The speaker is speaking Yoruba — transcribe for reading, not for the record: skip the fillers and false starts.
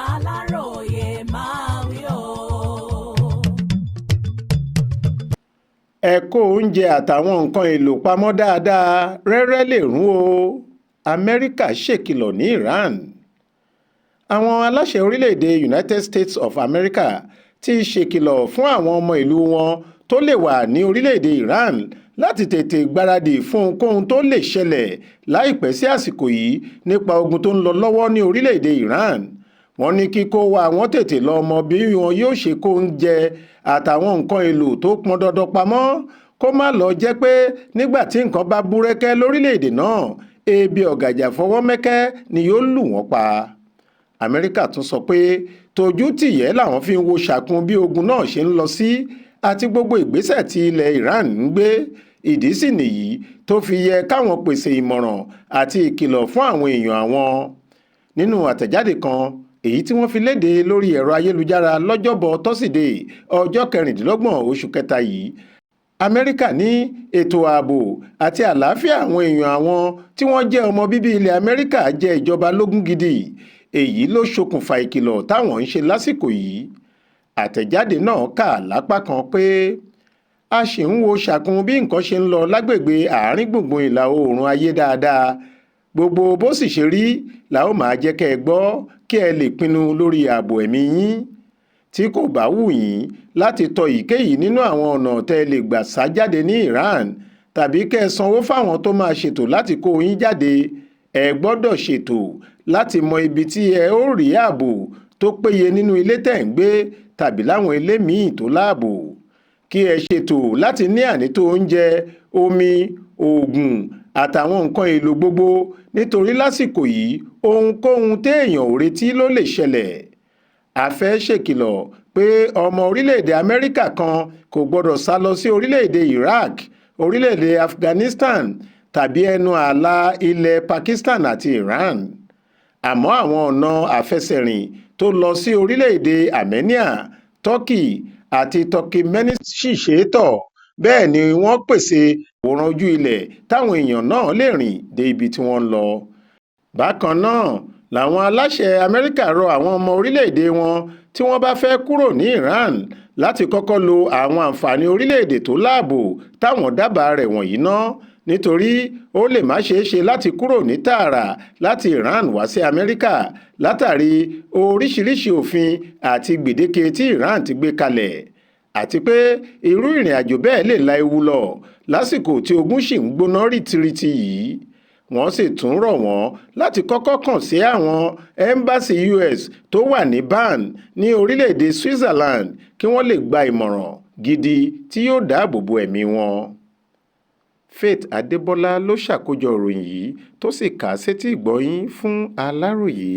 Aláròyé máa wí o. ẹ kó oúnjẹ àtàwọn nǹkan èèlò pamọ́ dáadáa rẹ́rẹ́ lè rún o. Amẹ́ríkà ṣèkìlọ̀ ní Iran. Àwọn aláṣẹ orílẹ̀-èdè United States of America ti ṣèkìlọ̀ fún àwọn ọmọ ìlú wọn tó lè wà ní orílẹ̀-èdè Iran láti tètè gbáradì fún ohunkóhun tó lè ṣẹlẹ̀ láìpẹ́ sí àsìkò yìí nípa ogun tó ń lọ lọ́wọ́ ní orílẹ̀-èdè Iran. Wọ́n ní kí kó wa wọ́n tètè lọ mọ bí wọn yóò ṣe kó oúnjẹ àtàwọn nǹkan èlò tó pọn dandan pamọ́ kó má lọ jẹ́ pé nígbà tí nǹkan bá búrẹ́kẹ́ lórílẹ̀-èdè náà ebi ọ̀gàjà fọwọ́ mẹ́kẹ́ ni yóò lù wọ́n pa. Amẹ́ríkà tún sọ pé tójú tìyẹ́ làwọn fi ń wo ṣàkun bí ogun náà ṣe ń lọ sí àti gbogbo ìgbésẹ̀ tí ilẹ̀ Iran ń gbé. Ìdí sì nìyí tó fi yẹ káwọn pèsè ìmọ̀ràn àti ìkìlọ̀ fún àwọn èèyàn àwọn. Nínú àtẹ̀jáde kan èyí tí wọ́n fi léde lórí ẹ̀rọ ayélujára lọ́jọ́bọ̀ tọ́sídẹ̀ẹ́ ọjọ́ 26 oṣù kẹta yìí, Amẹ́ríkà ní ètò ààbò àti àlàáfíà àwọn èèyàn àwọn tí wọ́n jẹ́ ọmọ bíbí ilẹ̀ Amẹ́ríkà jẹ́ ìjọba lógún gidi. Èyí ló ṣokùnfà ìkìlọ̀ táwọn ń ṣe lásìkò yìí. Àtẹ̀jáde náà kà lápá kan pé a ṣì ń wo ṣàkun bí nǹkan ṣe ń lọ lágbègbè àárín gbùngbùn ìlà oòrùn ayé dáadáa. Gbogbo bó sì ṣe rí la ó máa jẹ́ kẹ́ ẹ gbọ́ kí ẹ lè pinnu lórí ààbò ẹ̀mí yín. Tí kò bá wù yín láti tọ èyíkéyìí nínú àwọn ọ̀nà tẹ́ ẹ lè gbà sá jáde ní Iran tàbí kẹ́ ẹ sanwó fáwọn tó máa ṣètò láti kó yín jáde, ẹ gbọ́dọ̀ ṣètò láti mọ ibi tí ẹ ó rí ààbò tó péye nínú ilé tẹ́ ń gbé tàbí láwọn ilé míì tó láàbò. Kí ẹ ṣètò láti ní ànító oúnjẹ, omi, oògùn àtàwọn nǹkan èlò gbogbo nítorí lásìkò yìí ohunkóhun téèyàn ò retí ló lè ṣẹlẹ̀. A fẹ́ ṣèkìlọ̀ pé ọmọ orílẹ̀-èdè Amẹ́ríkà kan kò gbọdọ̀ sá lọ sí orílẹ̀-èdè Iraq, orílẹ̀-èdè Afghanistan tàbí ẹnu ààlà ilẹ̀ Pakistan àti Iran. Àmọ́ àwọn ọ̀nà àfẹsẹ̀rìn tó lọ sí orílẹ̀-èdè Armenia, Turkey àti Turkmenistan ṣì ṣe é tọ̀. Bẹ́ẹ̀ ni wọ́n pèsè àwòrán ojú ilẹ̀ táwọn èèyàn náà lè rìn dé ibi tí wọ́n ń lọ. Bákan náà làwọn aláṣẹ Amẹ́ríkà rọ àwọn ọmọ orílẹ̀-èdè wọn tí wọ́n bá fẹ́ kúrò ní Iran láti kọ́kọ́ lo àwọn àǹfààní orílẹ̀-èdè tó láàbò táwọn dábàá rẹ̀ wọ̀nyí ná, nítorí ó lè má ṣeé ṣe láti kúrò ní tààrà láti Iran wá sí Amẹ́ríkà látàrí oríṣiríṣi òfin àti gbèdéke tí Iran ti gbé kalẹ̀, àti pé irú ìrìn àjò bẹ́ẹ̀ lè la ewu lọ lásìkò tí ogun ṣì ń gbóná rìtìrìtì yìí. Wọ́n sì tún rọ̀ wọ́n láti kọ́kọ́ kàn sí àwọn ẹ́mbásì US tó wà ní Bern ní orílẹ̀-èdè Switzerland kí wọ́n lè gba ìmọ̀ràn gidi tí yóò dáàbò bo ẹ̀mí wọn. Faith Adébọlá ló ṣàkójọ ìròyìn yìí tó sì kà á sétí ìgbọ́ yín fún Aláròyé.